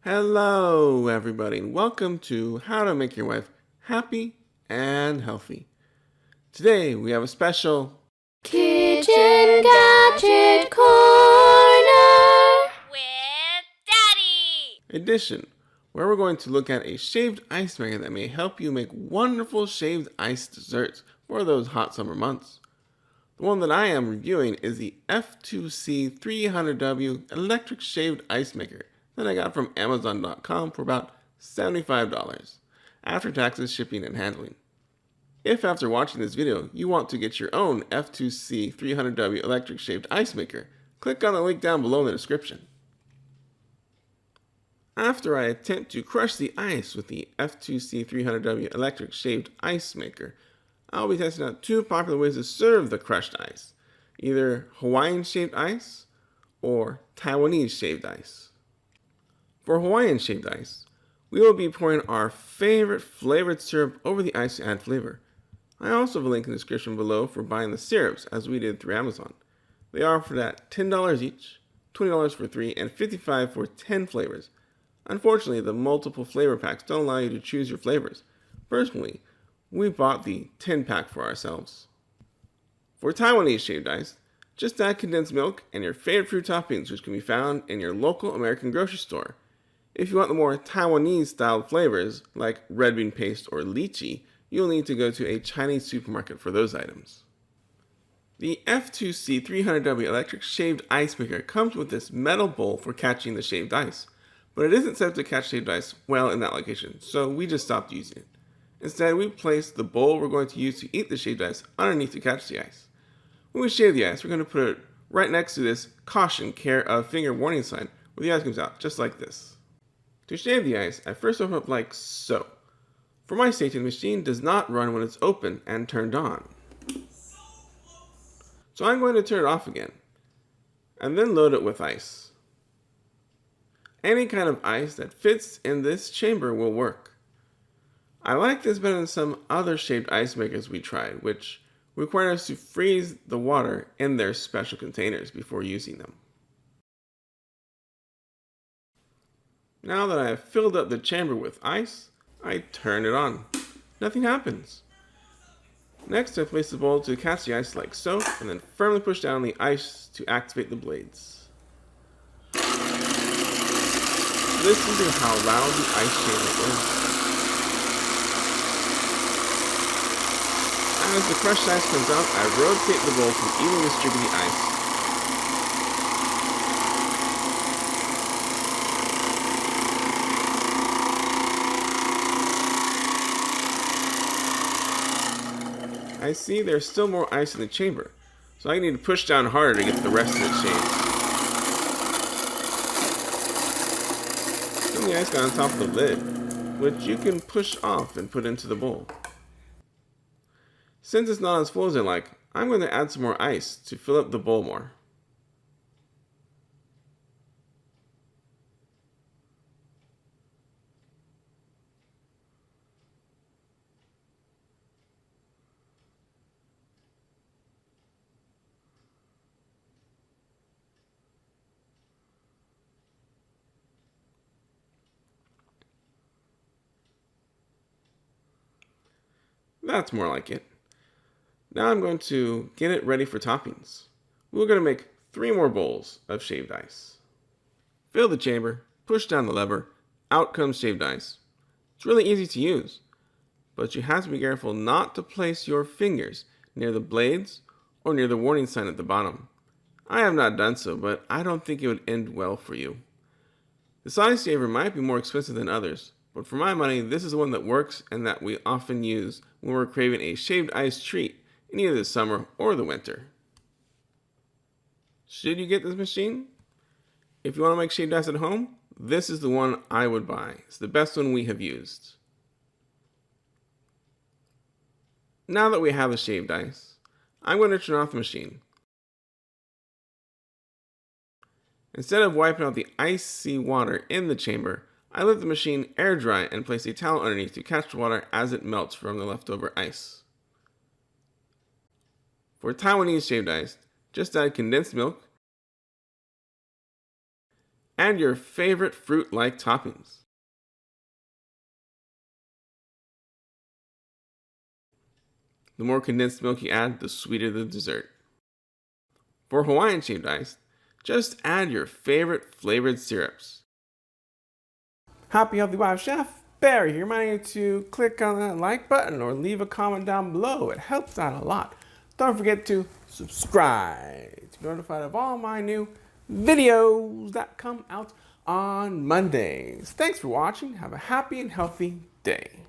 Hello, everybody, and welcome to How to Make Your Wife Happy and Healthy. Today, we have a special Kitchen Gadget Corner with Daddy edition where we're going to look at a shaved ice maker that may help you make wonderful shaved ice desserts for those hot summer months. The one that I am reviewing is the F2C 300W electric shaved ice maker that I got from Amazon.com for about $75 after taxes, shipping, and handling. If after watching this video you want to get your own F2C 300W electric shaved ice maker, click on the link down below in the description. After I attempt to crush the ice with the F2C 300W electric shaved ice maker, I'll be testing out two popular ways to serve the crushed ice, either Hawaiian shaved ice or Taiwanese shaved ice. For Hawaiian shaved ice, we will be pouring our favorite flavored syrup over the ice to add flavor. I also have a link in the description below for buying the syrups as we did through Amazon. They are offered at $10 each, $20 for 3, and $55 for 10 flavors. Unfortunately, the multiple flavor packs don't allow you to choose your flavors. Personally, we bought the 10-pack for ourselves. For Taiwanese shaved ice, just add condensed milk and your favorite fruit toppings, which can be found in your local American grocery store. If you want the more Taiwanese-styled flavors, like red bean paste or lychee, you'll need to go to a Chinese supermarket for those items. The F2C 300W electric shaved ice maker comes with this metal bowl for catching the shaved ice, but it isn't set up to catch shaved ice well in that location, so we just stopped using it. Instead, we placed the bowl we're going to use to eat the shaved ice underneath to catch the ice. When we shave the ice, we're going to put it right next to this caution, care of finger warning sign where the ice comes out, just like this. To shave the ice, I first open up like so. For my safety, the machine does not run when it's open and turned on. So I'm going to turn it off again, and then load it with ice. Any kind of ice that fits in this chamber will work. I like this better than some other shaved ice makers we tried, which require us to freeze the water in their special containers before using them. Now that I have filled up the chamber with ice, I turn it on. Nothing happens. Next, I place the bowl to catch the ice like so, and then firmly push down the ice to activate the blades. Listen to how loud the ice chamber is. As the crushed ice comes out, I rotate the bowl to evenly distribute the ice. I see there's still more ice in the chamber, so I need to push down harder to get the rest of it shaved. Some of the ice got on top of the lid, which you can push off and put into the bowl. Since it's not as full as I like, I'm going to add some more ice to fill up the bowl more. That's more like it. Now I'm going to get it ready for toppings. We're going to make 3 more bowls of shaved ice. Fill the chamber, push down the lever, out comes shaved ice. It's really easy to use, but you have to be careful not to place your fingers near the blades or near the warning sign at the bottom. I have not done so, but I don't think it would end well for you. This ice shaver might be more expensive than others, but for my money, this is the one that works and that we often use when we're craving a shaved ice treat in either the summer or the winter. Should you get this machine? If you want to make shaved ice at home, this is the one I would buy. It's the best one we have used. Now that we have the shaved ice, I'm going to turn off the machine. Instead of wiping out the icy water in the chamber, I let the machine air dry and place a towel underneath to catch water as it melts from the leftover ice. For Taiwanese shaved ice, just add condensed milk Add your favorite fruit-like toppings. The more condensed milk you add, the sweeter the dessert. For Hawaiian shaved ice, just add your favorite flavored syrups. Happy Healthy Wife Chef Barry here, reminding you to click on that like button or leave a comment down below. It helps out a lot. Don't forget to subscribe to be notified of all my new videos that come out on Mondays. Thanks for watching. Have a happy and healthy day.